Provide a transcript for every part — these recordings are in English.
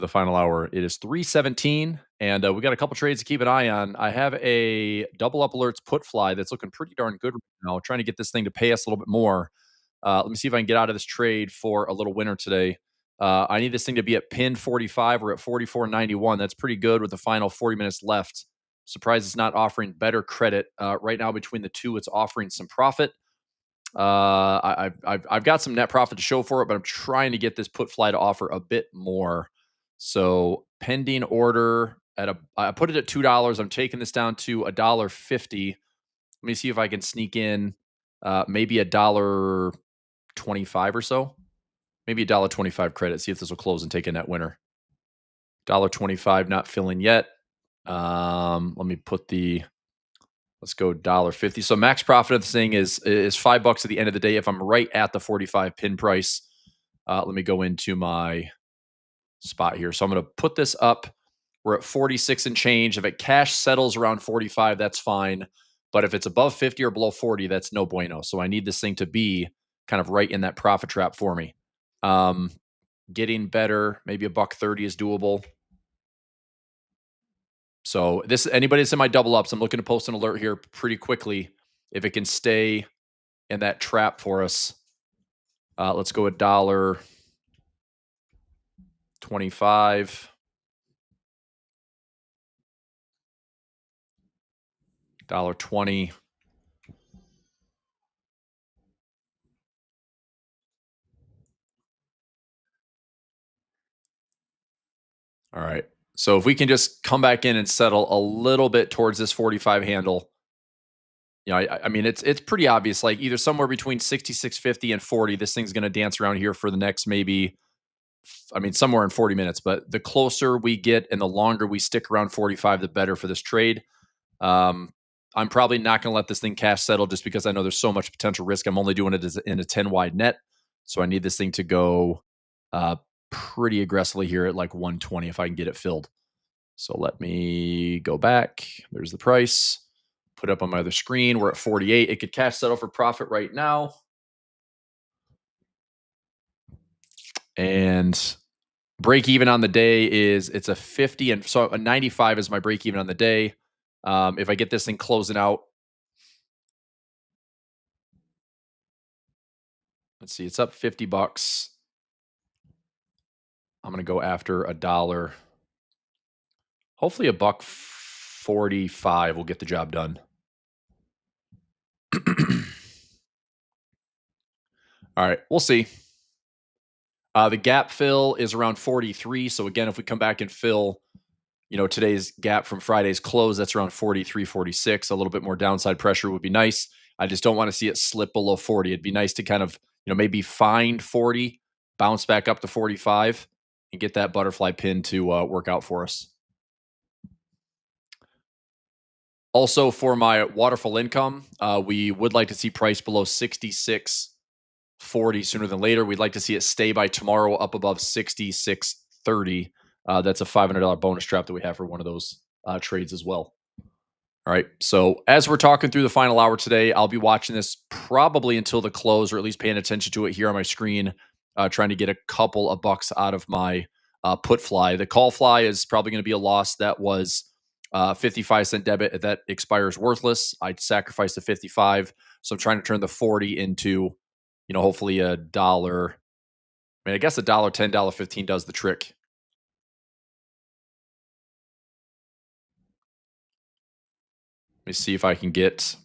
the final hour. It is 3:17, and we got a couple trades to keep an eye on. I have a double up alerts put fly that's looking pretty darn good right now. Trying to get this thing to pay us a little bit more. Let me see if I can get out of this trade for a little winner today. I need this thing to be at pin 45 or at 44.91. That's pretty good with the final 40 minutes left. Surprised it's not offering better credit right now. Between the two, it's offering some profit. I've got some net profit to show for it, but I'm trying to get this put fly to offer a bit more. So pending order I put it at $2. I'm taking this down to $1.50. Let me see if I can sneak in maybe $1.25 or so. Maybe $1.25 credit. See if this will close and take a net winner. $1.25 not filling yet. Let me put let's go $1.50. So max profit of this thing is $5 at the end of the day. If I'm right at the 45 pin price, let me go into my spot here. So I'm going to put this up. We're at 46 and change. If it cash settles around 45, that's fine. But if it's above 50 or below 40, that's no bueno. So I need this thing to be kind of right in that profit trap for me. Getting better, maybe $1.30 is doable. So anybody that's in my double ups, I'm looking to post an alert here pretty quickly. If it can stay in that trap for us, let's go $1.25. $1.20. All right. So if we can just come back in and settle a little bit towards this 45 handle, I mean, it's pretty obvious. Like either somewhere between 66.50 and 40, this thing's going to dance around here for the next somewhere in 40 minutes. But the closer we get and the longer we stick around 45, the better for this trade. I'm probably not going to let this thing cash settle just because I know there's so much potential risk. I'm only doing it in a 10 wide net. So I need this thing to go pretty aggressively here at like 120 if I can get it filled. So let me go back. There's the price. Put up on my other screen. We're at 48. It could cash settle for profit right now. And break even on the day it's a 50, and so a 95 is my break even on the day. If I get this thing closing out, let's see, it's up $50. I'm gonna go after $1. Hopefully $1.45 will get the job done. All right, we'll see. The gap fill is around 43. So again, if we come back and fill, today's gap from Friday's close, that's around 43, 46. A little bit more downside pressure would be nice. I just don't want to see it slip below 40. It'd be nice to kind of, maybe find 40, bounce back up to 45, and get that butterfly pin to work out for us. Also, for my waterfall income, we would like to see price below 66.40 sooner than later. We'd like to see it stay by tomorrow up above 66.30. That's a $500 bonus trap that we have for one of those trades as well. All right. So as we're talking through the final hour today, I'll be watching this probably until the close, or at least paying attention to it here on my screen, trying to get a couple of bucks out of my put fly. The call fly is probably going to be a loss. That was 55-cent debit. That expires worthless. I'd sacrifice the 55. So I'm trying to turn the 40 into, hopefully $1. I mean, I guess $1, $10, $15 does the trick. Let me see if I can get,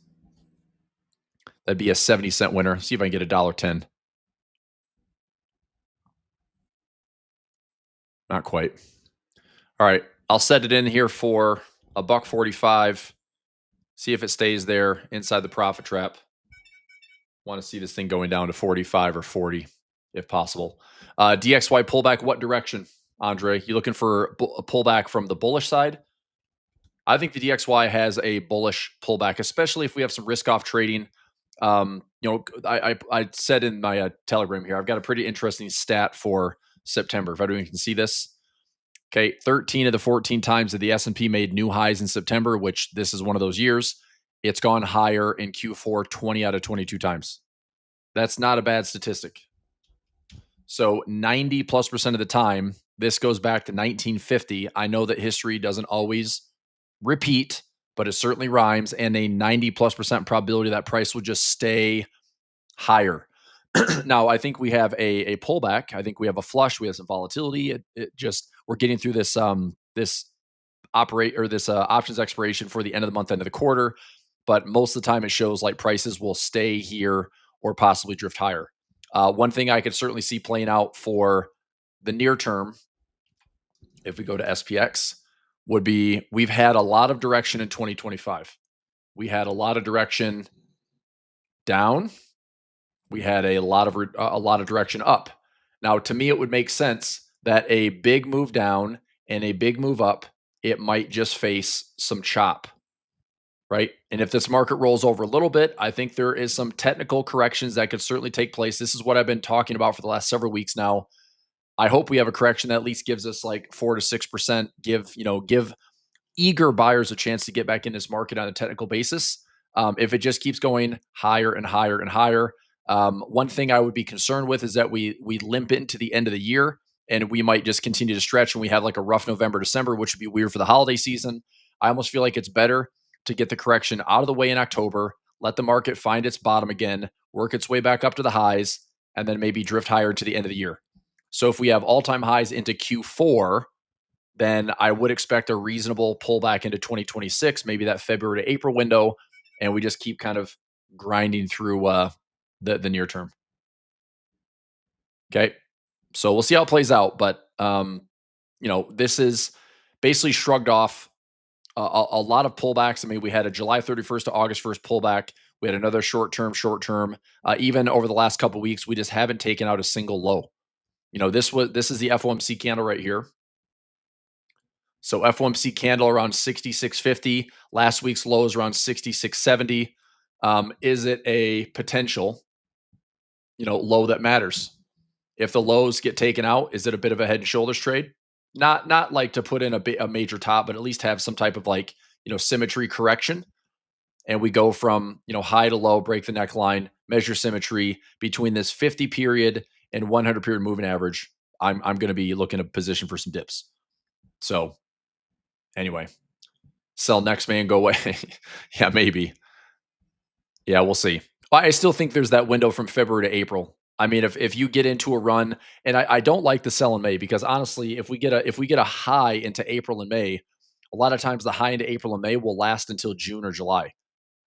that'd be a 70-cent winner. See if I can get $1.10. Not quite. All right. I'll set it in here for $1.45. See if it stays there inside the profit trap. Want to see this thing going down to 45 or 40 if possible. DXY pullback, what direction, Andre? You looking for a pullback from the bullish side? I think the DXY has a bullish pullback, especially if we have some risk-off trading. I said in my Telegram here, I've got a pretty interesting stat for September. If everyone can see this. Okay, 13 of the 14 times that the S&P made new highs in September, which this is one of those years, it's gone higher in Q4 20 out of 22 times. That's not a bad statistic. So 90 plus percent of the time, this goes back to 1950. I know that history doesn't always repeat, but it certainly rhymes. And a 90 plus percent probability that price will just stay higher. Now, I think we have a pullback. I think we have a flush. We have some volatility. It just we're getting through this options expiration for the end of the month, end of the quarter. But most of the time, it shows like prices will stay here or possibly drift higher. One thing I could certainly see playing out for the near term, if we go to SPX, would be we've had a lot of direction in 2025. We had a lot of direction down. We had a lot of direction up. Now, to me, it would make sense that a big move down and a big move up, it might just face some chop, right? And if this market rolls over a little bit, I think there is some technical corrections that could certainly take place. This is what I've been talking about for the last several weeks now. I hope we have a correction that at least gives us like 4 to 6%. Give eager buyers a chance to get back in this market on a technical basis. If it just keeps going higher and higher and higher, one thing I would be concerned with is that we limp into the end of the year and we might just continue to stretch and we have like a rough November, December, which would be weird for the holiday season. I almost feel like it's better to get the correction out of the way in October, let the market find its bottom again, work its way back up to the highs, and then maybe drift higher to the end of the year. So if we have all-time highs into Q4, then I would expect a reasonable pullback into 2026, maybe that February to April window, and we just keep kind of grinding through the near term. Okay, so we'll see how it plays out, but this is basically shrugged off a lot of pullbacks. I mean, we had a July 31st to August 1st pullback. We had another short term. Even over the last couple of weeks, we just haven't taken out a single low. This is the FOMC candle right here. So FOMC candle around 66.50. Last week's low is around 66.70. Is it a potential, low that matters? If the lows get taken out, is it a bit of a head and shoulders trade? Not like to put in a major top, but at least have some type of symmetry correction. And we go from high to low, break the neckline, measure symmetry between this 50 period and 100 period moving average. I'm going to be looking to position for some dips. So anyway, sell next man, go away. Yeah, maybe. Yeah, we'll see. I still think there's that window from February to April. I mean, if you get into a run, and I don't like the sell in May because honestly, if we get a high into April and May, a lot of times the high into April and May will last until June or July.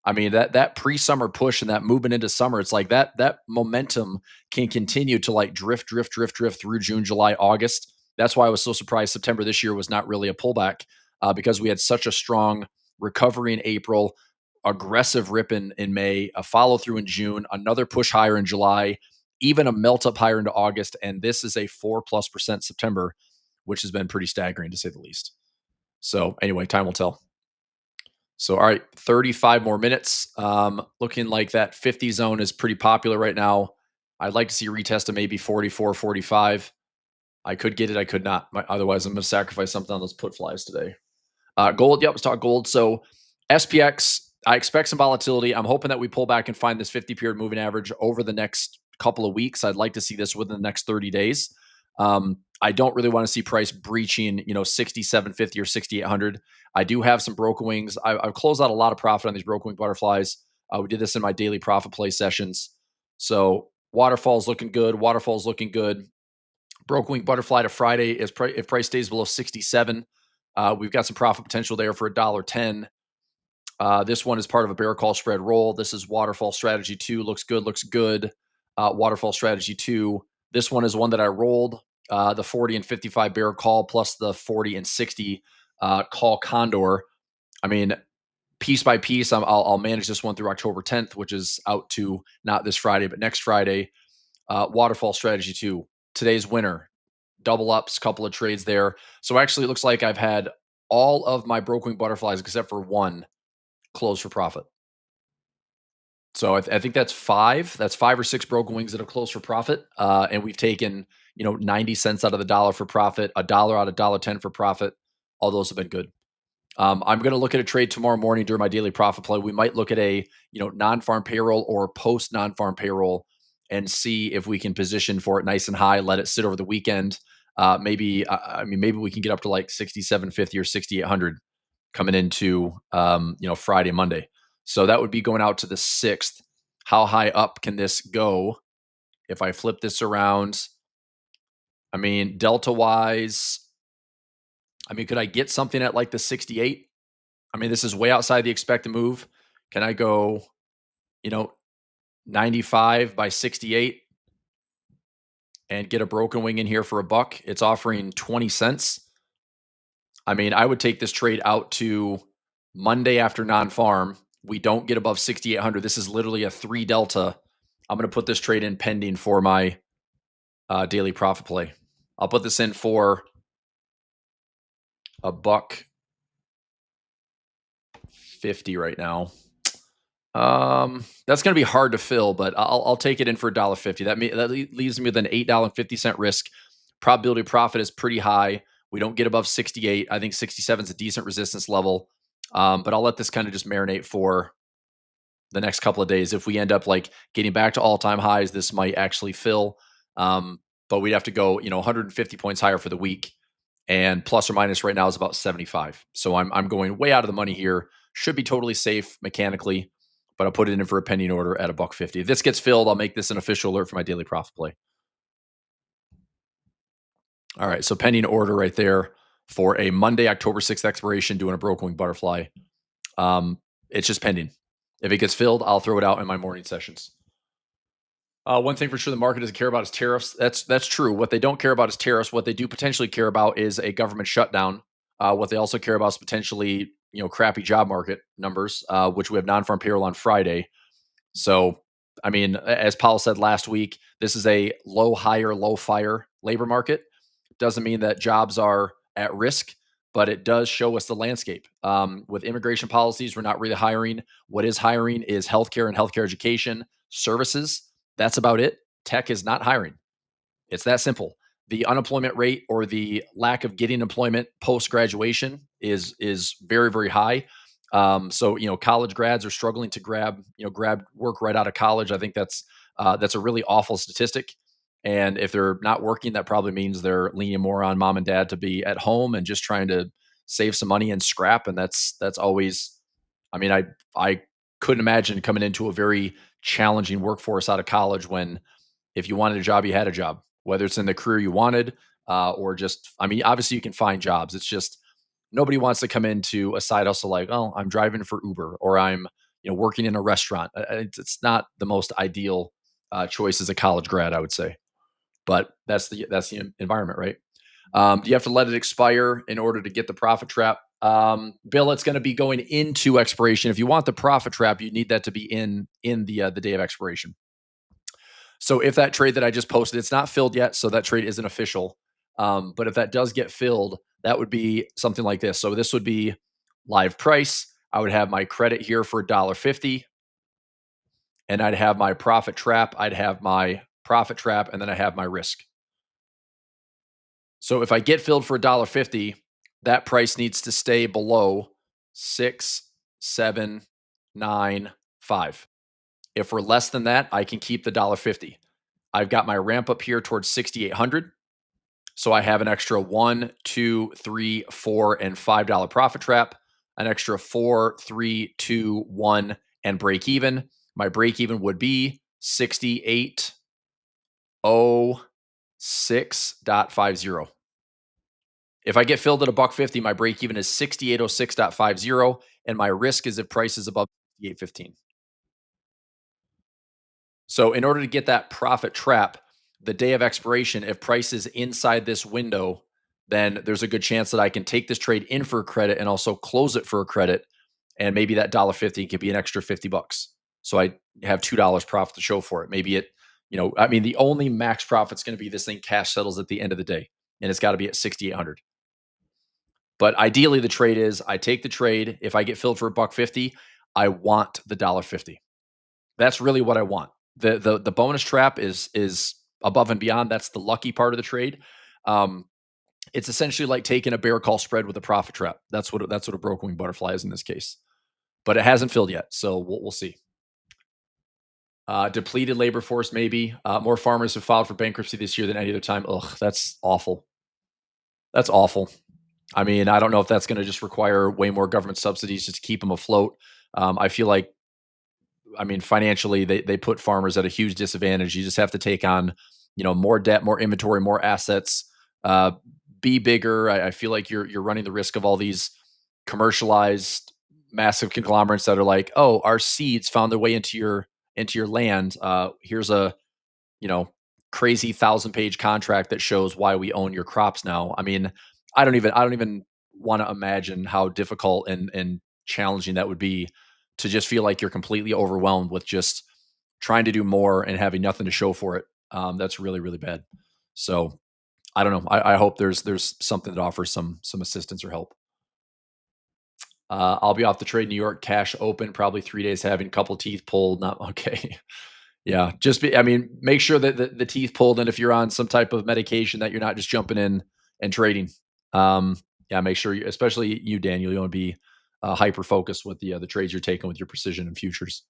I mean, that pre-summer push and that movement into summer, it's like that momentum can continue to like drift through June, July, August. That's why I was so surprised September this year was not really a pullback because we had such a strong recovery in April, aggressive rip in May, a follow through in June, another push higher in July, even a melt up higher into August, and this is a 4+% September, which has been pretty staggering to say the least. So anyway, time will tell. So, all right, 35 more minutes. Looking like that 50 zone is pretty popular right now. I'd like to see a retest of maybe 44, 45. I could get it. I could not. Otherwise, I'm going to sacrifice something on those put flies today. Gold. Yep, let's talk gold. So, SPX, I expect some volatility. I'm hoping that we pull back and find this 50 period moving average over the next couple of weeks. I'd like to see this within the next 30 days. I don't really want to see price breaching, 6750 or 6800. I do have some broken wings. I've closed out a lot of profit on these broken wing butterflies. We did this in my daily profit play sessions. So waterfall's looking good. Waterfall's looking good. Broken wing butterfly to Friday is if price stays below 67. We've got some profit potential there for $1.10. This one is part of a bear call spread roll. This is waterfall strategy 2. Looks good. Waterfall strategy 2. This one is one that I rolled. The 40 and 55 bear call plus the 40 and 60 call condor. I mean, piece by piece, I'll manage this one through October 10th, which is out to not this Friday, but next Friday. Waterfall strategy 2. Today's winner. Double ups, couple of trades there. So actually, it looks like I've had all of my broken wing butterflies except for one close for profit. So I think that's 5. That's 5 or 6 broken wings that have closed for profit. And we've taken 90 cents out of the dollar for profit, $1 out of $1.10 for profit. All those have been good. I'm going to look at a trade tomorrow morning during my daily profit play. We might look at a non-farm payroll or post non-farm payroll and see if we can position for it nice and high, let it sit over the weekend. Maybe we can get up to like 6750 or 6800 coming into Friday, Monday. So that would be going out to the 6th. How high up can this go if I flip this around? I mean, delta wise, could I get something at like the 68? I mean, this is way outside the expected move. Can I go, you know, 95 by 68 and get a broken wing in here for a buck? It's offering 20 cents. I mean, I would take this trade out to Monday after non-farm. We don't get above 6,800. This is literally a 3 delta. I'm going to put this trade in pending for my daily profit play. I'll put this in for a buck 50 right now. That's going to be hard to fill, but I'll take it in for $1.50. That leaves me with an $8.50 risk. Probability of profit is pretty high. We don't get above 68. I think 67 is a decent resistance level. But I'll let this kind of just marinate for the next couple of days. If we end up like getting back to all-time highs, this might actually fill. But we'd have to go, 150 points higher for the week. And plus or minus right now is about 75. So I'm going way out of the money here. Should be totally safe mechanically, but I'll put it in for a pending order at a buck 50. If this gets filled, I'll make this an official alert for my daily profit play. All right, so pending order right there for a Monday, October 6th expiration, doing a broken wing butterfly. It's just pending. If it gets filled, I'll throw it out in my morning sessions. One thing for sure the market doesn't care about is tariffs. That's true. What they don't care about is tariffs. What they do potentially care about is a government shutdown. What they also care about is potentially, crappy job market numbers, which we have non-farm payroll on Friday. So, I mean, as Powell said last week, this is a low hire, low fire labor market. Doesn't mean that jobs are at risk, but it does show us the landscape. With immigration policies, we're not really hiring. What is hiring is healthcare and healthcare education services. That's about it. Tech is not hiring. It's that simple. The unemployment rate or the lack of getting employment post graduation is very, very high. So college grads are struggling to grab work right out of college. I think that's a really awful statistic. And if they're not working, that probably means they're leaning more on mom and dad to be at home and just trying to save some money and scrap. And that's always. I mean, I couldn't imagine coming into a very challenging workforce out of college when if you wanted a job, you had a job, whether it's in the career you wanted or just. I mean, obviously you can find jobs. It's just nobody wants to come into a side hustle like, oh, I'm driving for Uber or I'm working in a restaurant. It's not the most ideal choice as a college grad, I would say. But that's the environment, right? Do you have to let it expire in order to get the profit trap? Bill, it's going to be going into expiration. If you want the profit trap, you need that to be in the day of expiration. So if that trade that I just posted, it's not filled yet, so that trade isn't official. But if that does get filled, that would be something like this. So this would be live price. I would have my credit here for $1.50, and I'd have my profit trap. I'd have my profit trap, and then I have my risk. So if I get filled for $1.50, that price needs to stay below 6, 7, 9, 5. If we're less than that, I can keep the $1.50. I've got my ramp up here towards 6,800. So I have an extra 1, 2, 3, 4, and $5 profit trap, an extra 4, 3, 2, 1, and break even. My break even would be 6806.50. If I get filled at a buck 50, my break even is 6806.50, and my risk is if price is above 68.15. So in order to get that profit trap, the day of expiration, if price is inside this window, then there's a good chance that I can take this trade in for a credit and also close it for a credit. And maybe that $1.50 could be an extra $50. So I have $2 profit to show for it. Maybe the only max profit's going to be this thing cash settles at the end of the day, and it's got to be at 6,800. But ideally, the trade is I take the trade. If I get filled for a buck 50, I want the $1.50. That's really what I want. The bonus trap is above and beyond. That's the lucky part of the trade. It's essentially like taking a bear call spread with a profit trap. That's what a broken wing butterfly is in this case. But it hasn't filled yet, so we'll see. Depleted labor force, maybe. More farmers have filed for bankruptcy this year than any other time. Ugh, that's awful. That's awful. I mean, I don't know if that's going to just require way more government subsidies just to keep them afloat. I feel like, I mean, financially, they put farmers at a huge disadvantage. You just have to take on, more debt, more inventory, more assets, uh, be bigger. I feel like you're running the risk of all these commercialized massive conglomerates that are like, oh, our seeds found their way into your land. Here's a you know, crazy 1,000-page contract that shows why we own your crops now. I mean, I don't even want to imagine how difficult and challenging that would be to just feel like you're completely overwhelmed with just trying to do more and having nothing to show for it. That's really, really bad. So I don't know. I hope there's something that offers some assistance or help. I'll be off the trade New York cash open, probably 3 days having a couple teeth pulled. Not okay. Yeah, I mean, make sure that the teeth pulled, and if you're on some type of medication, that you're not just jumping in and trading. Um, yeah, make sure especially you, Daniel, you want to be hyper focused with the trades you're taking with your precision and futures.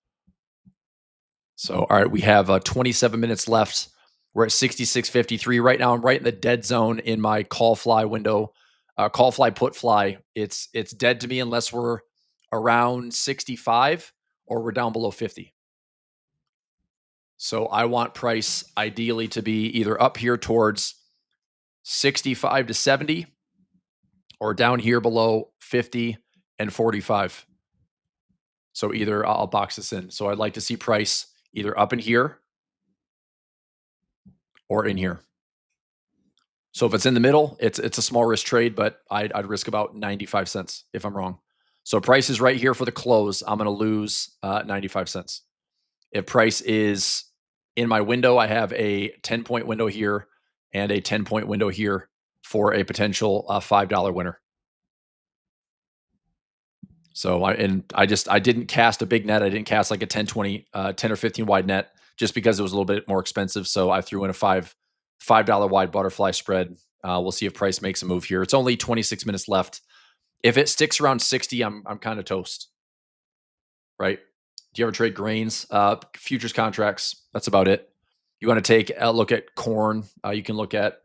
So, all right, we have 27 minutes left. We're at 66.53 right now. I'm right in the dead zone in my call fly window. Call fly, put fly. It's dead to me unless we're around 65 or we're down below 50. So I want price ideally to be either up here towards 65 to 70 or down here below 50 and 45. So either I'll box this in. So I'd like to see price either up in here or in here. So if it's in the middle, it's a small risk trade, but I'd risk about 95 cents if I'm wrong. So price is right here for the close. I'm going to lose 95 cents. If price is in my window, I have a 10-point window here and a 10-point window here for a potential $5 winner. So I didn't cast a big net. I didn't cast like a 10, 20, 10 or 15 wide net just because it was a little bit more expensive. So I threw in a $5 wide butterfly spread. We'll see if price makes a move here. It's only 26 minutes left. If it sticks around 60, I'm kind of toast. Right? Do you ever trade grains? Futures contracts. That's about it. You want to take a look at corn. You can look at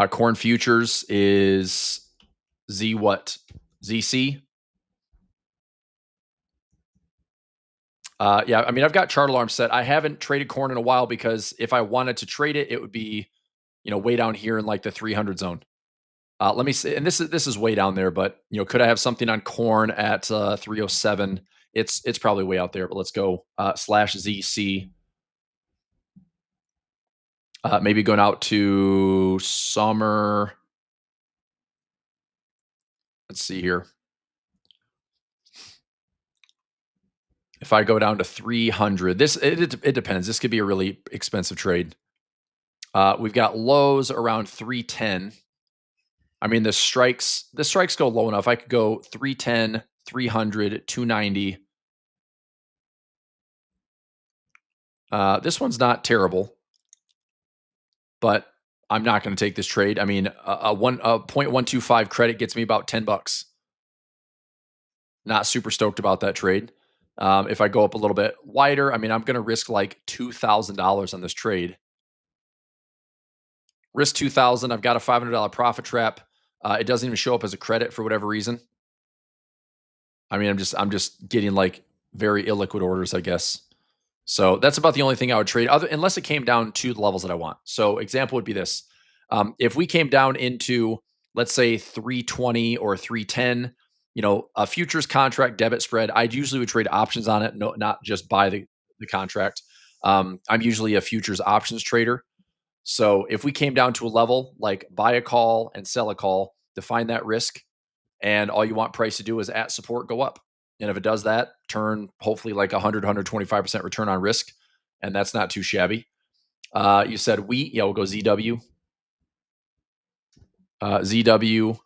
corn futures is Z what? ZC. Yeah, I mean, I've got chart alarm set. I haven't traded corn in a while because if I wanted to trade it, it would be, way down here in like the 300 zone. Let me see, and this is way down there, but could I have something on corn at 307? It's probably way out there, but let's go slash ZC. Maybe going out to summer. Let's see here. If I go down to 300, it depends. This could be a really expensive trade. We've got lows around 310. I mean, the strikes go low enough. I could go 310, 300, 290. This one's not terrible, but I'm not going to take this trade. I mean, a 0.125 credit gets me about $10. Not super stoked about that trade. If I go up a little bit wider, I mean, I'm going to risk like $2,000 on this trade. Risk 2,000. I've got a $500 profit trap. It doesn't even show up as a credit for whatever reason. I mean, I'm just getting like very illiquid orders, I guess. So that's about the only thing I would trade, unless it came down to the levels that I want. So example would be this: if we came down into, let's say, 320 or 310, a futures contract debit spread, I'd usually would trade options on it, no, not just buy the contract. I'm usually a futures options trader. So if we came down to a level like buy a call and sell a call, define that risk, and all you want price to do is at support go up. And if it does that, turn hopefully like 125% return on risk, and that's not too shabby. You said wheat, yeah, we'll go ZW. ZW.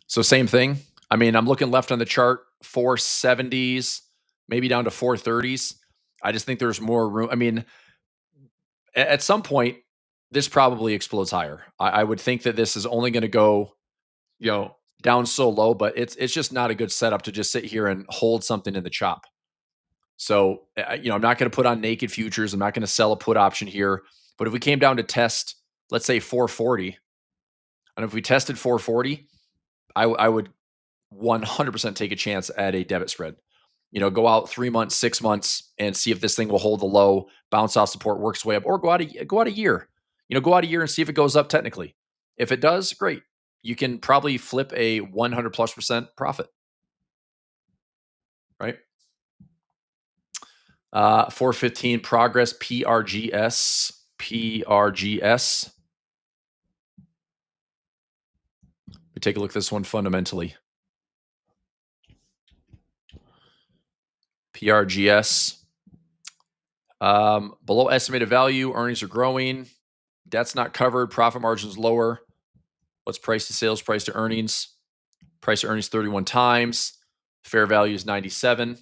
So same thing. I mean, I'm looking left on the chart, 470s, maybe down to 430s. I just think there's more room. I mean, at some point, this probably explodes higher. I would think that this is only going to go you know, down so low, but it's just not a good setup to just sit here and hold something in the chop. So, I'm not going to put on naked futures. I'm not going to sell a put option here. But if we came down to test, let's say 440, and if we tested 440, I would 100% take a chance at a debit spread. Go out 3 months, 6 months, and see if this thing will hold the low, bounce off support, works way up, or go out a year. Go out a year and see if it goes up technically. If it does, great. You can probably flip a 100+% profit, right? 415 progress PRGS. We take a look at this one fundamentally. PRGS. Below estimated value, earnings are growing. Debt's not covered. Profit margin's lower. What's price to sales, price to earnings? Price to earnings 31 times. Fair value is 97.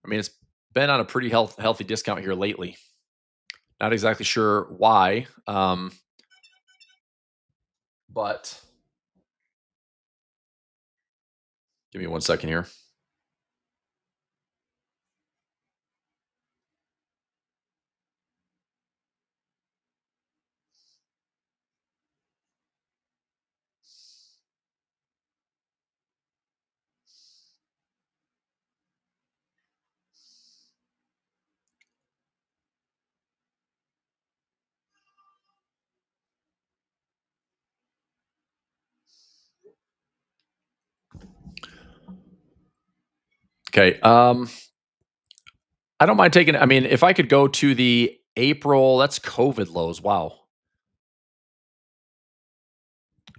I mean, it's been on a pretty healthy discount here lately. Not exactly sure why, but give me 1 second here. Okay. I don't mind taking. I mean, if I could go to the April, that's COVID lows. Wow.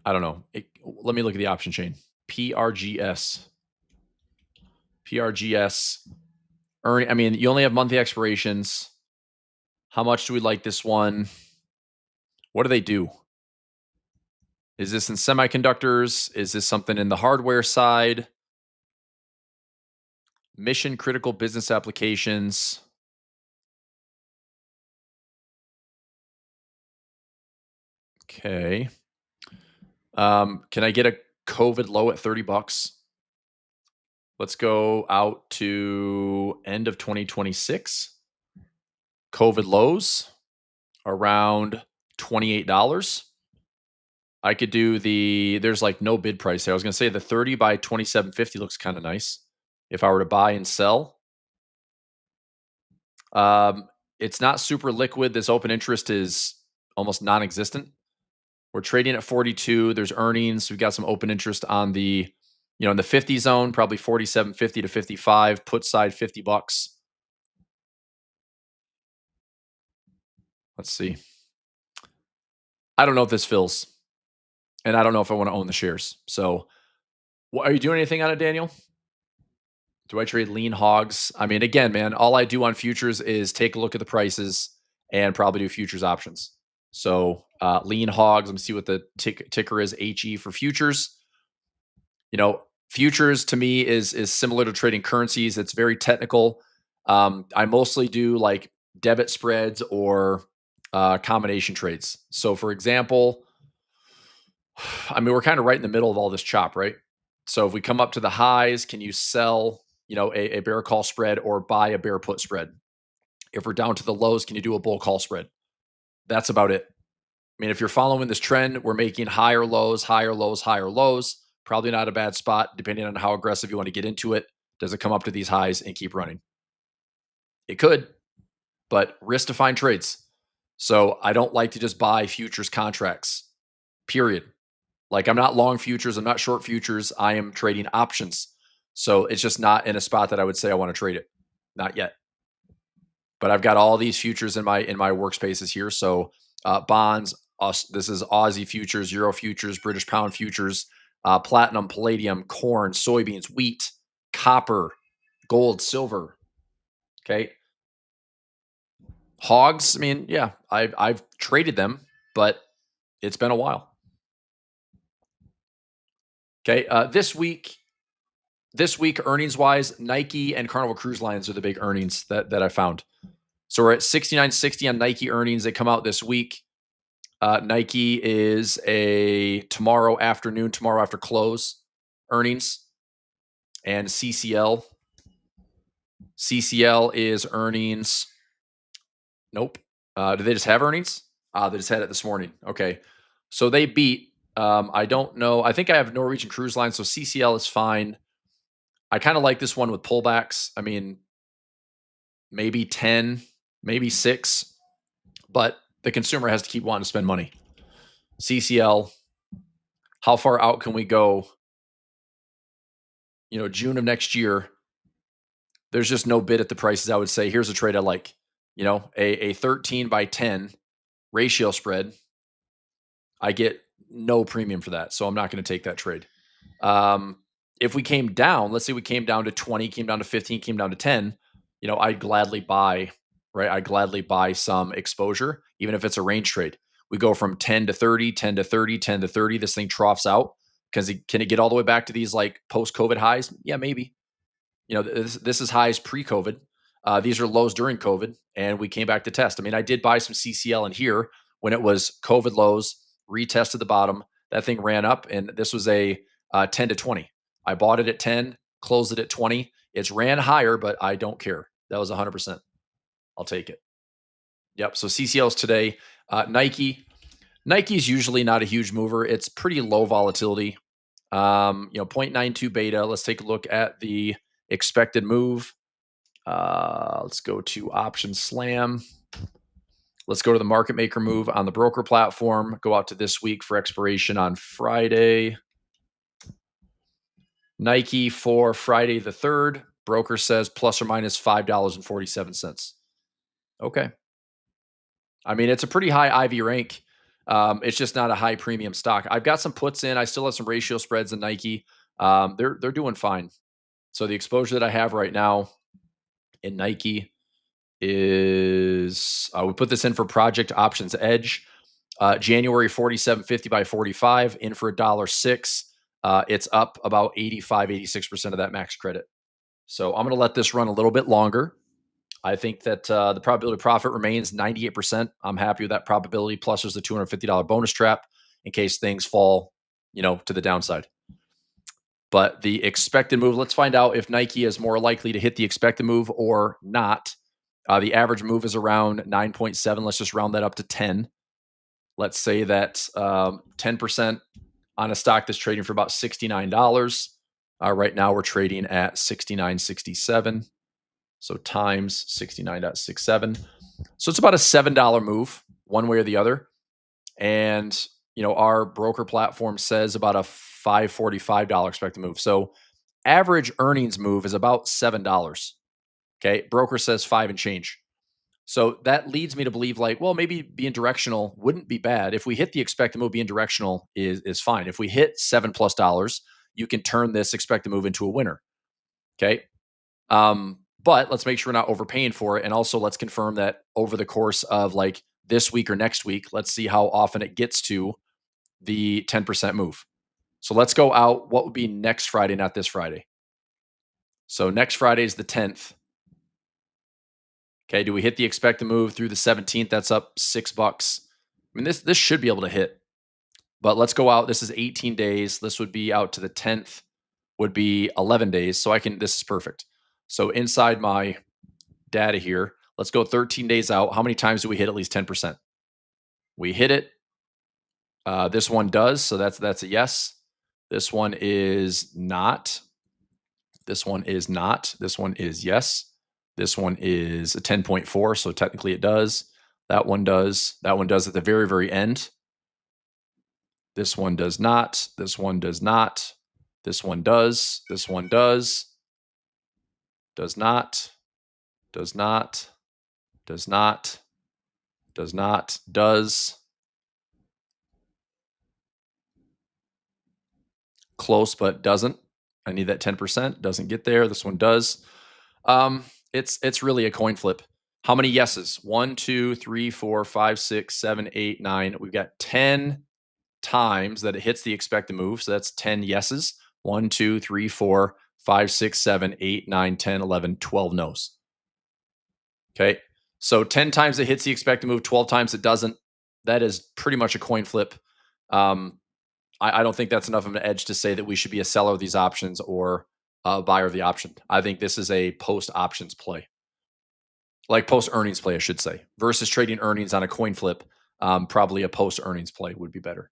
I don't know. Let me look at the option chain. PRGS. PRGS. I mean, you only have monthly expirations. How much do we like this one? What do they do? Is this in semiconductors? Is this something in the hardware side? Mission critical business applications. Okay. Can I get a COVID low at $30? Let's go out to end of 2026. COVID lows around $28. I could do there's like no bid price there. I was going to say the 30 by 2750 looks kind of nice if I were to buy and sell. It's not super liquid. This open interest is almost non-existent. We're trading at 42. There's earnings. We've got some open interest on the, in the 50 zone, probably 47.50 to 55. Put side $50. Let's see. I don't know if this fills, and I don't know if I want to own the shares. So, are you doing anything on it, Daniel? Do I trade lean hogs? I mean, again, man, all I do on futures is take a look at the prices and probably do futures options. So, lean hogs. Let me see what the ticker is. HE for futures. Futures to me is similar to trading currencies. It's very technical. I mostly do like debit spreads or combination trades. So, for example, I mean, we're kind of right in the middle of all this chop, right? So, if we come up to the highs, can you sell, a bear call spread or buy a bear put spread? If we're down to the lows, can you do a bull call spread? That's about it. I mean, if you're following this trend, we're making higher lows, higher lows, higher lows. Probably not a bad spot, depending on how aggressive you want to get into it. Does it come up to these highs and keep running? It could, but risk defined trades. So I don't like to just buy futures contracts, period. Like I'm not long futures, I'm not short futures. I am trading options. So it's just not in a spot that I would say I want to trade it. Not yet. But I've got all these futures in my workspaces here. So bonds, this is Aussie futures, Euro futures, British pound futures, platinum, palladium, corn, soybeans, wheat, copper, gold, silver. Okay. Hogs, I mean, yeah, I've traded them, but it's been a while. Okay. This week, earnings wise, Nike and Carnival Cruise Lines are the big earnings that I found. So we're at 69.60 on Nike earnings. They come out this week. Nike is a tomorrow afternoon, tomorrow after close earnings, and CCL is earnings. Nope. Do they just have earnings? They just had it this morning. Okay. So they beat. I don't know. I think I have Norwegian Cruise Line, so CCL is fine. I kind of like this one with pullbacks. I mean, maybe 10, maybe 6, but the consumer has to keep wanting to spend money. CCL, how far out can we go? June of next year, there's just no bid at the prices. I would say, here's a trade I like. A 13 by 10 ratio spread. I get no premium for that, so I'm not going to take that trade. If we came down, let's say we came down to 20, came down to 15, came down to 10, I'd gladly buy, right? I'd gladly buy some exposure, even if it's a range trade. We go from 10 to 30, 10 to 30, 10 to 30. This thing troughs out because can it get all the way back to these like post-COVID highs? Yeah, maybe. This is highs pre-COVID. These are lows during COVID, and we came back to test. I mean, I did buy some CCL in here when it was COVID lows, retested the bottom. That thing ran up, and this was a 10 to 20. I bought it at 10, closed it at 20. It's ran higher, but I don't care. That was 100%. I'll take it. Yep. So CCLs today. Nike. Nike's usually not a huge mover. It's pretty low volatility. 0.92 beta. Let's take a look at the expected move. Let's go to option slam. Let's go to the market maker move on the broker platform. Go out to this week for expiration on Friday. Nike for Friday the 3rd. Broker says plus or minus $5.47. Okay. I mean, it's a pretty high IV rank. It's just not a high premium stock. I've got some puts in. I still have some ratio spreads in Nike. They're doing fine. So the exposure that I have right now in Nike is we put this in for Project Options Edge. January 47.50 by 45 in for $1.06. It's up about 86% of that max credit. So I'm going to let this run a little bit longer. I think that the probability of profit remains 98%. I'm happy with that probability. Plus, there's the $250 bonus trap in case things fall, to the downside. But the expected move, let's find out if Nike is more likely to hit the expected move or not. The average move is around 9.7. Let's just round that up to 10. Let's say that 10% on a stock that's trading for about $69. Right now, we're trading at $69.67. So times 69.67. So it's about a $7 move one way or the other. And, our broker platform says about a $5.45 expected move. So average earnings move is about $7. Okay. Broker says 5 and change. So that leads me to believe maybe being directional wouldn't be bad. If we hit the expected move, being directional is fine. If we hit $7+, you can turn this expected move into a winner. Okay. But let's make sure we're not overpaying for it. And also let's confirm that over the course of this week or next week, let's see how often it gets to the 10% move. So let's go out. What would be next Friday, not this Friday? So next Friday is the 10th. Okay. Do we hit the expected move through the 17th? That's up $6. I mean, this should be able to hit, but let's go out. This is 18 days. This would be out to the 10th would be 11 days. So this is perfect. So inside my data here, let's go 13 days out. How many times do we hit at least 10%? We hit it. This one does. So that's a yes. This one is not. This one is not. This one is yes. This one is a 10.4. So technically it does. That one does. That one does at the very, very end. This one does not. This one does not. This one does. This one does. Does not. Does not. Does not. Does not. Does. Close, but doesn't. I need that 10%. Doesn't get there. This one does. It's really a coin flip. How many yeses? 1, 2, 3, 4, 5, 6, 7, 8, 9. We've got 10 times that it hits the expected move. So that's 10 yeses. 1, 2, 3, 4, 5, 6, 7, 8, 9, 10, 11, 12 no's. Okay. So 10 times it hits the expected move, 12 times it doesn't. that is pretty much a coin flip. Um, I don't think that's enough of an edge to say that we should be a seller of these options or a buyer of the option. I think this is a post options play, like post earnings play, I should say, versus trading earnings on a coin flip. Probably a post earnings play would be better.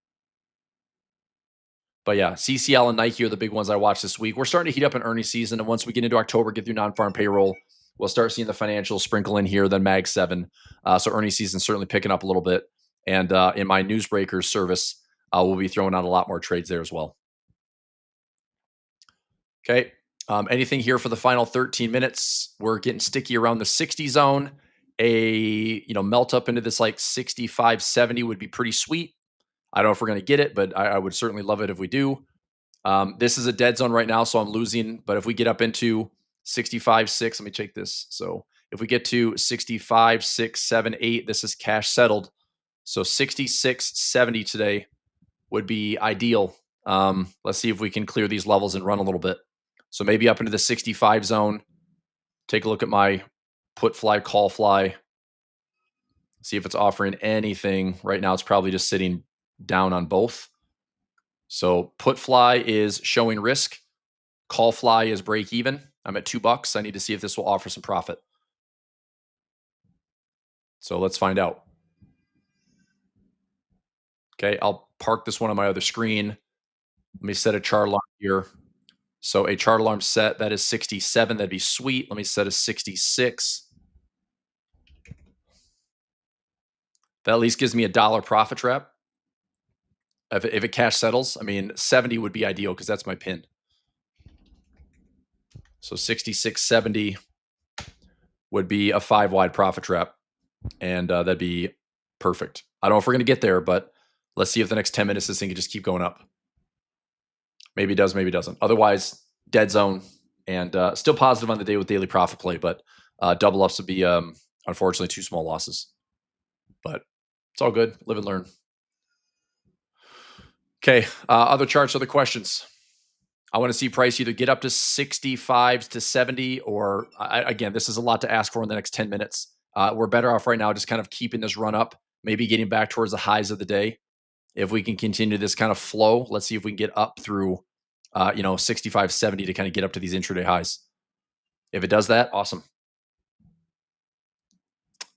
But yeah, CCL and Nike are the big ones I watched this week. We're starting to heat up an earnings season, and once we get into October, get through non-farm payroll, we'll start seeing the financials sprinkle in here. Then Mag 7, so earnings season certainly picking up a little bit. And in my newsbreakers service, we'll be throwing out a lot more trades there as well. Okay. Anything here for the final 13 minutes? We're getting sticky around the 60 zone. Melt up into this like 65, 70 would be pretty sweet. I don't know if we're going to get it, but I would certainly love it if we do. This is a dead zone right now, so I'm losing. But if we get up into 65, 6, let me check this. So if we get to 65, 6, 7, 8, this is cash settled. So 66, 70 today would be ideal. Let's see if we can clear these levels and run a little bit. So maybe up into the 65 zone. Take a look at my put fly, call fly. See if it's offering anything. Right now, it's probably just sitting down on both. So put fly is showing risk. Call fly is break even. I'm at $2. I need to see if this will offer some profit. So let's find out. Okay, I'll park this one on my other screen. Let me set a chart alarm here. So a chart alarm set, that is 67. That'd be sweet. Let me set a 66. That at least gives me $1 profit trap. If it cash settles, I mean, 70 would be ideal because that's my pin. So 66, 70 would be a 5-wide profit trap. And that'd be perfect. I don't know if we're going to get there, but let's see if the next 10 minutes this thing can just keep going up. Maybe it does, maybe it doesn't. Otherwise, dead zone and still positive on the day with daily profit play, but double ups would be, unfortunately, 2 small losses. But it's all good. Live and learn. Okay, other charts, other questions. I want to see price either get up to 65 to 70 or, again, this is a lot to ask for in the next 10 minutes. We're better off right now just kind of keeping this run up, maybe getting back towards the highs of the day. If we can continue this kind of flow, let's see if we can get up through, 65, 70 to kind of get up to these intraday highs. If it does that, awesome.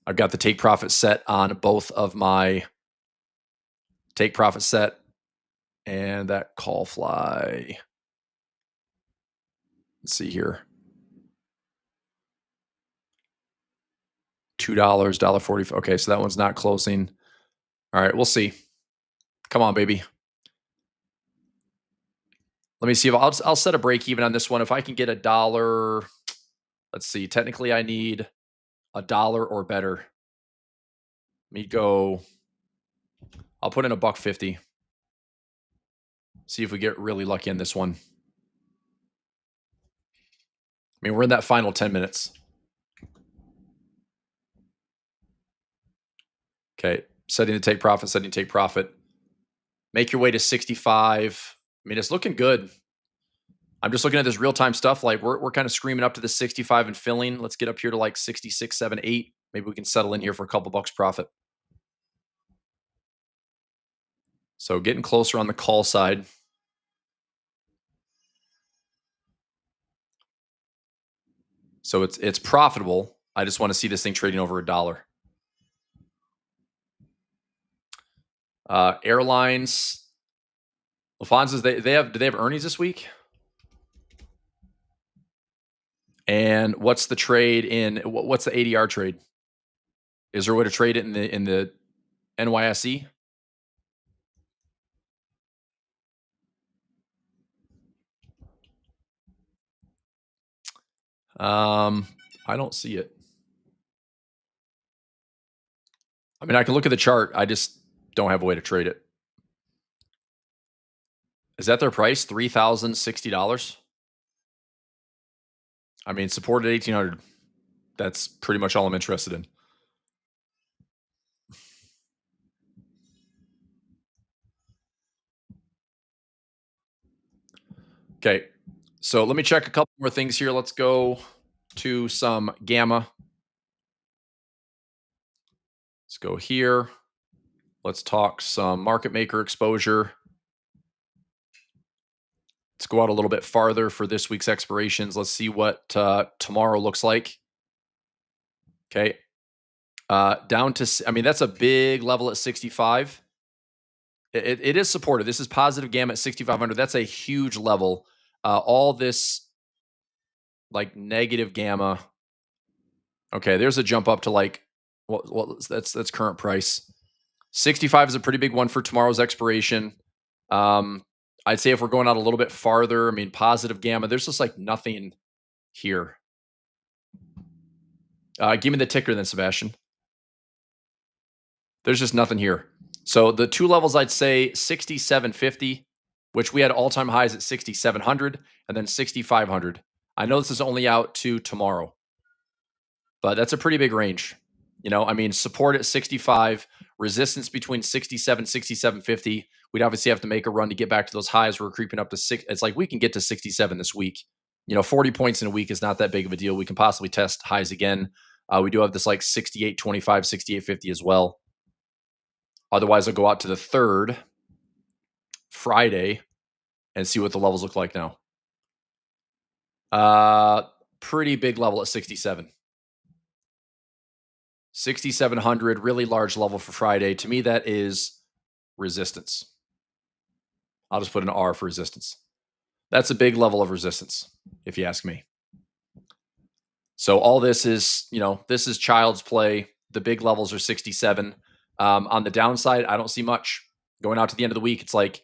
I've got the take profit set on both of my take profit set and that call fly. Let's see here. $2, $1.40. Okay, so that one's not closing. All right, we'll see. Come on, baby. Let me see if I'll set a break even on this one. If I can get $1, let's see. Technically, I need $1 or better. Let me go. I'll put in $1.50. See if we get really lucky on this one. I mean, we're in that final 10 minutes. Okay, setting to take profit, setting to take profit. Make your way to 65. I mean, it's looking good. I'm just looking at this real-time stuff. Like we're kind of screaming up to the 65 and filling. Let's get up here to like 66, 7, 8. Maybe we can settle in here for a couple bucks profit. So getting closer on the call side. So it's profitable. I just want to see this thing trading over $1. Airlines. Lufthansa's do they have earnings this week? And what's the trade in what's the ADR trade? Is there a way to trade it in the NYSE? I don't see it. I mean, I can look at the chart. I just don't have a way to trade it. Is that their price? $3,060? I mean, support at 1,800. That's pretty much all I'm interested in. Okay. So let me check a couple more things here. Let's go to some gamma. Let's go here. Let's talk some market maker exposure. Let's go out a little bit farther for this week's expirations. Let's see what tomorrow looks like. Okay. Down to, I mean, that's a big level at 65. It is supported. This is positive gamma at 6,500. That's a huge level. All this like negative gamma. Okay, there's a jump up to like that's current price. 65 is a pretty big one for tomorrow's expiration. Um, I'd say if we're going out a little bit farther, I mean, positive gamma, there's just like nothing here. Give me the ticker then, Sebastian. There's just nothing here. So the two levels I'd say 6750, which we had all-time highs at 6700 and then 6500. I know this is only out to tomorrow, but that's a pretty big range. You know, I mean, support at 65, resistance between 67, 6750. We'd obviously have to make a run to get back to those highs. We're creeping up to six. It's like we can get to 67 this week. You know, 40 points in a week is not that big of a deal. We can possibly test highs again. We do have this like 68.25, 68.50 as well. Otherwise, I'll go out to the third, Friday, and see what the levels look like now. Pretty big level at 67. 6,700, really large level for Friday. To me, that is resistance. I'll just put an R for resistance. That's a big level of resistance, if you ask me. So all this is, you know, this is child's play. The big levels are 67. On the downside, I don't see much. Going out to the end of the week, it's like,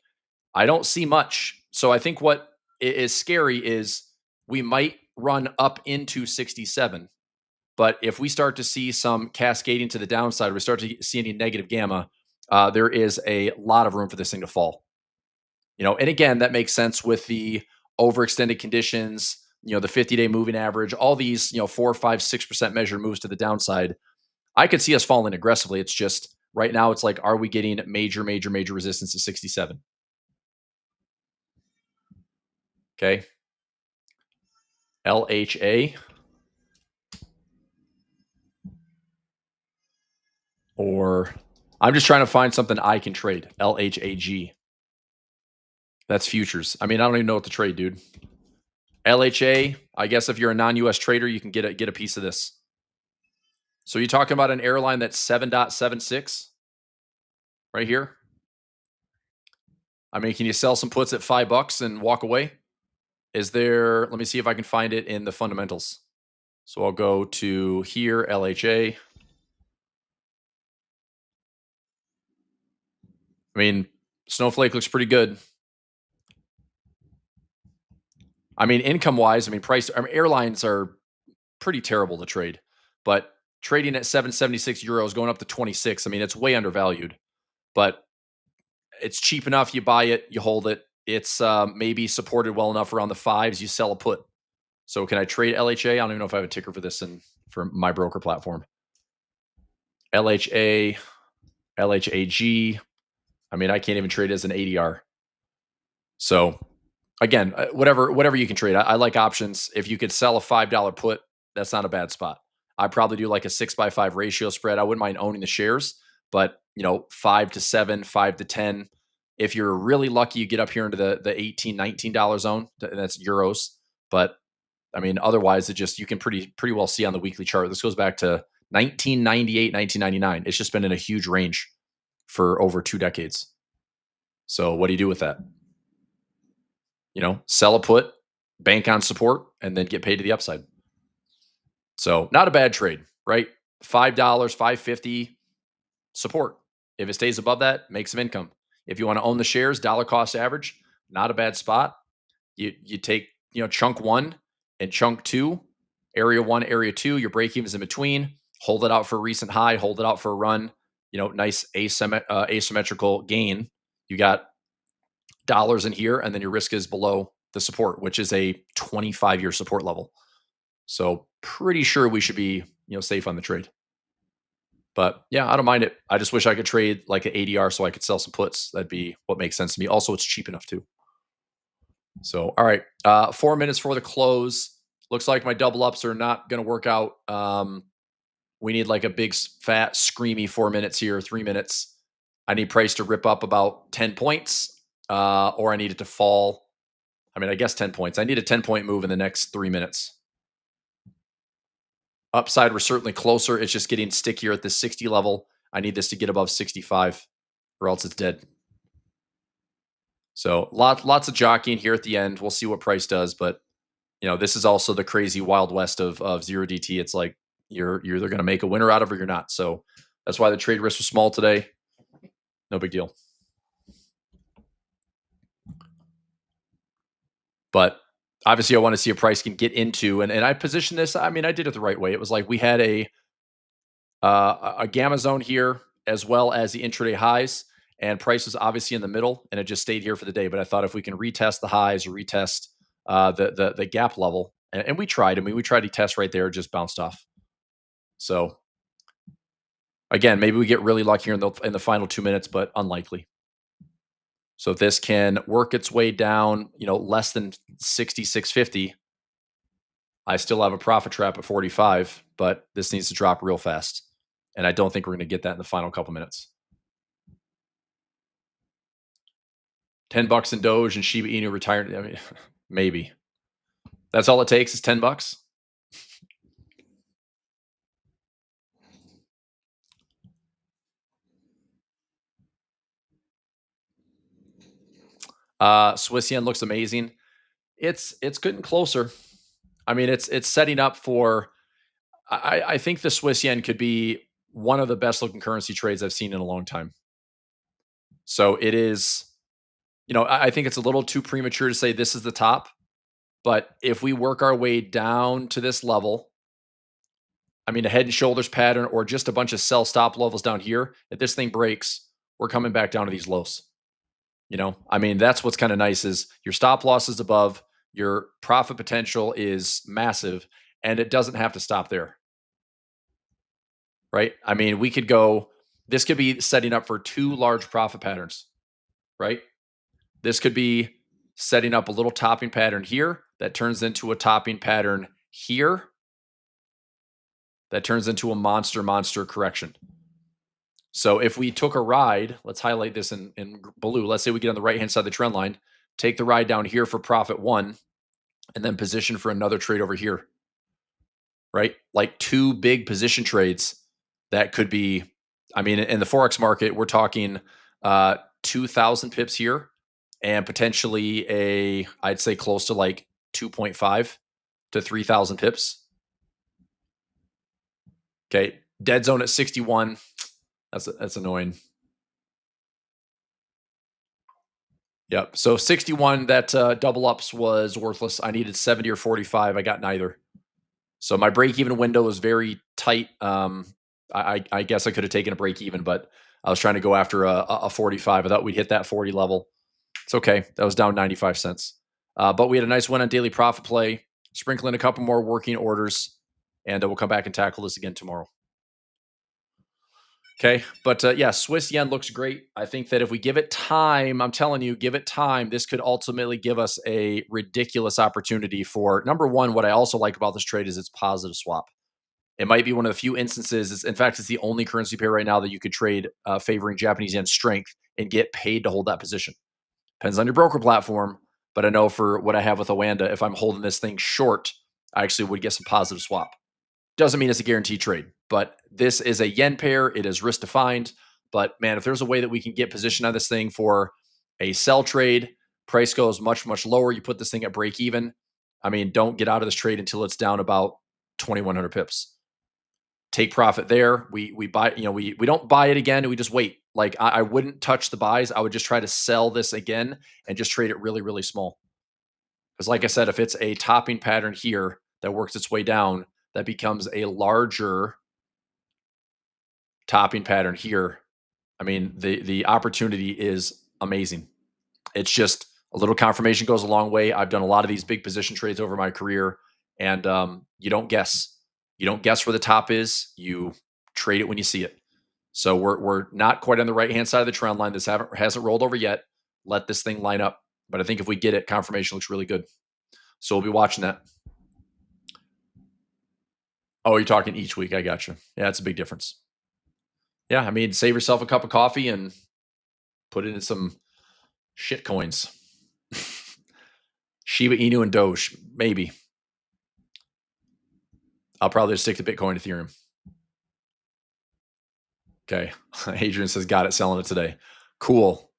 I don't see much. So I think what is scary is we might run up into 67. But if we start to see some cascading to the downside, we start to see any negative gamma, there is a lot of room for this thing to fall. You know, and again, that makes sense with the overextended conditions, you know, the 50-day moving average, all these, you know, 4, 5, 6% measure moves to the downside. I could see us falling aggressively. It's just right now, it's like, are we getting major resistance to 67? Okay. LHA. Or I'm just trying to find something I can trade. LHAG. That's futures. I mean, I don't even know what to trade, dude. LHA, I guess if you're a non-US trader, you can get a piece of this. So you're talking about an airline that's 7.76 right here. I mean, can you sell some puts at $5 and walk away? Is there, let me see if I can find it in the fundamentals. So I'll go to here, LHA. I mean, Snowflake looks pretty good. I mean, income wise, I mean, airlines are pretty terrible to trade, but trading at 776 euros going up to 26, I mean, it's way undervalued, but it's cheap enough. You buy it, you hold it. It's maybe supported well enough around the fives. You sell a put. So can I trade LHA? I don't even know if I have a ticker for this for my broker platform. LHA, LHAG. I mean, I can't even trade it as an ADR. So again, whatever you can trade. I like options. If you could sell a $5 put, that's not a bad spot. I probably do like a 6x5 ratio spread. I wouldn't mind owning the shares, but you know, 5 to 7, 5 to 10. If you're really lucky, you get up here into the $18, $19 zone. That's euros. But I mean, otherwise, it just, you can pretty well see on the weekly chart. This goes back to 1998, 1999. It's just been in a huge range for over 2 decades. So what do you do with that? You know, sell a put, bank on support, and then get paid to the upside. So not a bad trade, right? $5, $5.50 support. If it stays above that, make some income. If you want to own the shares, dollar cost average, not a bad spot. You take, you know, chunk one and chunk two, area one, area two, your break evens in between, hold it out for a recent high, hold it out for a run, you know, nice asymmetrical gain. You got dollars in here, and then your risk is below the support, which is a 25-year support level. So pretty sure we should be, you know, safe on the trade. But yeah, I don't mind it. I just wish I could trade like an ADR so I could sell some puts. That'd be what makes sense to me. Also, it's cheap enough too. So, all right, 4 minutes for the close. Looks like my double ups are not going to work out. We need like a big, fat, screamy 4 minutes here, 3 minutes. I need price to rip up about 10 points, or I need it to fall. I mean, I guess 10 points. I need a 10-point move in the next 3 minutes. Upside, we're certainly closer. It's just getting stickier at this 60 level. I need this to get above 65 or else it's dead. So lots of jockeying here at the end. We'll see what price does, but this is also the crazy wild west of zero DT. It's like you're either going to make a winner out of it or you're not. So that's why the trade risk was small today. No big deal. But obviously, I want to see a price can get into, and I positioned this. I mean, I did it the right way. It was like we had a gamma zone here as well as the intraday highs, and price was obviously in the middle, and it just stayed here for the day. But I thought if we can retest the highs or retest the gap level, and we tried. I mean, we tried to test right there, just bounced off. So again, maybe we get really lucky here in the final 2 minutes, but unlikely. So if this can work its way down, less than 66.50, I still have a profit trap at 45, but this needs to drop real fast. And I don't think we're going to get that in the final couple minutes. $10 in Doge and Shiba Inu retired. I mean, maybe. That's all it takes is $10. Swiss yen looks amazing. It's getting closer. I mean, it's setting up for. I think the Swiss yen could be one of the best looking currency trades I've seen in a long time. So it is. I think it's a little too premature to say this is the top, but if we work our way down to this level, I mean, a head and shoulders pattern or just a bunch of sell stop levels down here, if this thing breaks, we're coming back down to these lows. I mean, that's what's kind of nice is your stop loss is above, your profit potential is massive, and it doesn't have to stop there, right? I mean, this could be setting up for two large profit patterns, right? This could be setting up a little topping pattern here that turns into a topping pattern here that turns into a monster correction. So if we took a ride, let's highlight this in blue. Let's say we get on the right-hand side of the trend line, take the ride down here for profit one, and then position for another trade over here, right? Like two big position trades that could be, I mean, in the Forex market, we're talking 2,000 pips here and potentially I'd say close to like 2.5 to 3,000 pips. Okay, dead zone at 61. That's annoying. Yep. So 61, that double ups was worthless. I needed 70 or 45. I got neither. So my break even window was very tight. I guess I could have taken a break even, but I was trying to go after a 45. I thought we'd hit that 40 level. It's okay. That was down 95 cents. But we had a nice win on daily profit play, sprinkling a couple more working orders, and we'll come back and tackle this again tomorrow. Okay. But yeah, Swiss yen looks great. I think that if we give it time, I'm telling you, give it time, this could ultimately give us a ridiculous opportunity for number one. What I also like about this trade is it's positive swap. It might be one of the few instances. In fact, it's the only currency pair right now that you could trade favoring Japanese yen strength and get paid to hold that position. Depends on your broker platform. But I know for what I have with Oanda, if I'm holding this thing short, I actually would get some positive swap. Doesn't mean it's a guaranteed trade, but this is a yen pair. It is risk defined. But man, if there's a way that we can get position on this thing for a sell trade, price goes much lower. You put this thing at break even. I mean, don't get out of this trade until it's down about 2,100 pips. Take profit there. We buy, we don't buy it again. We just wait. Like I wouldn't touch the buys. I would just try to sell this again and just trade it really small. Because like I said, if it's a topping pattern here that works its way down, that becomes a larger topping pattern here. I mean, the opportunity is amazing. It's just a little confirmation goes a long way. I've done a lot of these big position trades over my career, and you don't guess. You don't guess where the top is. You trade it when you see it. So we're not quite on the right hand side of the trend line. This hasn't rolled over yet. Let this thing line up. But I think if we get it, confirmation looks really good. So we'll be watching that. Oh, you're talking each week. I got you. Yeah, it's a big difference. Yeah, I mean, save yourself a cup of coffee and Put it in some shit coins. Shiba Inu and Doge, maybe. I'll probably just stick to Bitcoin, Ethereum. Okay. Adrian says, got it, selling it today. Cool.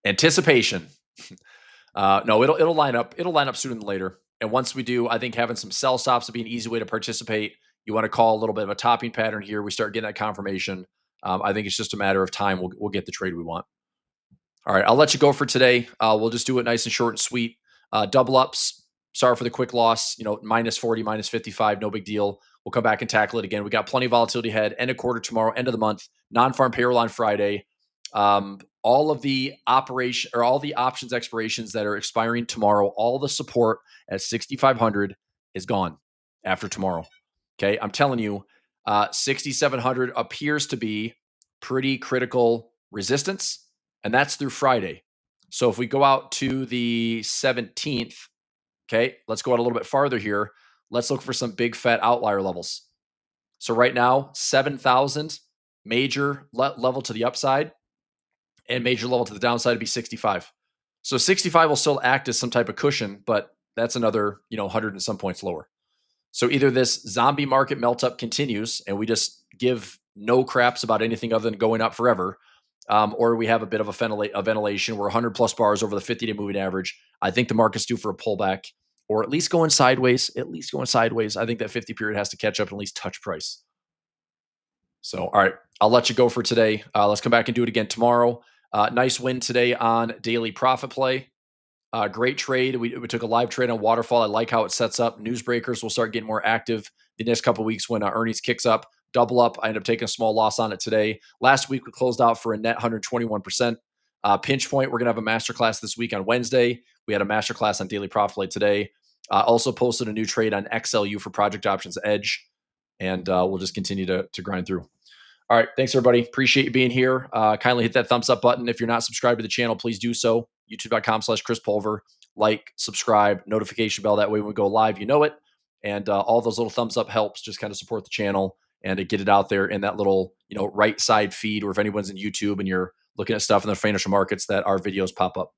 Anticipation. No, it'll line up. It'll line up sooner than later. And once we do, I think having some sell stops will be an easy way to participate. You want to call a little bit of a topping pattern here. We start getting that confirmation. I think it's just a matter of time. We'll get the trade we want. All right, I'll let you go for today. We'll just do it nice and short and sweet. Double ups. Sorry for the quick loss. Minus 40, minus 55. No big deal. We'll come back and tackle it again. We got plenty of volatility ahead. End of quarter tomorrow. End of the month. Non-farm payroll on Friday. All of the operation or all the options expirations that are expiring tomorrow. All the support at 6,500 is gone after tomorrow. Okay, I'm telling you, 6,700 appears to be pretty critical resistance. And that's through Friday. So if we go out to the 17th, okay, let's go out a little bit farther here. Let's look for some big fat outlier levels. So right now, 7,000 major level to the upside and major level to the downside would be 65. So 65 will still act as some type of cushion, but that's another, 100 and some points lower. So either this zombie market melt up continues and we just give no craps about anything other than going up forever, or we have a bit of a ventilation. We're 100 plus bars over the 50-day moving average. I think the market's due for a pullback, or at least going sideways. I think that 50 period has to catch up and at least touch price. So, all right, I'll let you go for today. Let's come back and do it again tomorrow. Nice win today on daily profit play. Great trade. We took a live trade on Waterfall. I like how it sets up. Newsbreakers will start getting more active the next couple of weeks when earnings kicks up. Double up. I ended up taking a small loss on it today. Last week, we closed out for a net 121%. Pinch point, we're going to have a masterclass this week on Wednesday. We had a masterclass on daily profit play today. Also posted a new trade on XLU for Project Options Edge. And we'll just continue to grind through. All right. Thanks, everybody. Appreciate you being here. Kindly hit that thumbs up button. If you're not subscribed to the channel, please do so. YouTube.com/Chris Pulver. Like, subscribe, notification bell. That way when we go live, you know it. And all those little thumbs up helps just kind of support the channel and to get it out there in that little, right side feed, or if anyone's in YouTube and you're looking at stuff in the financial markets, that our videos pop up.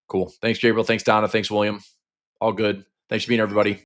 Cool. Thanks, Gabriel. Thanks, Donna. Thanks, William. All good. Thanks for being here, everybody.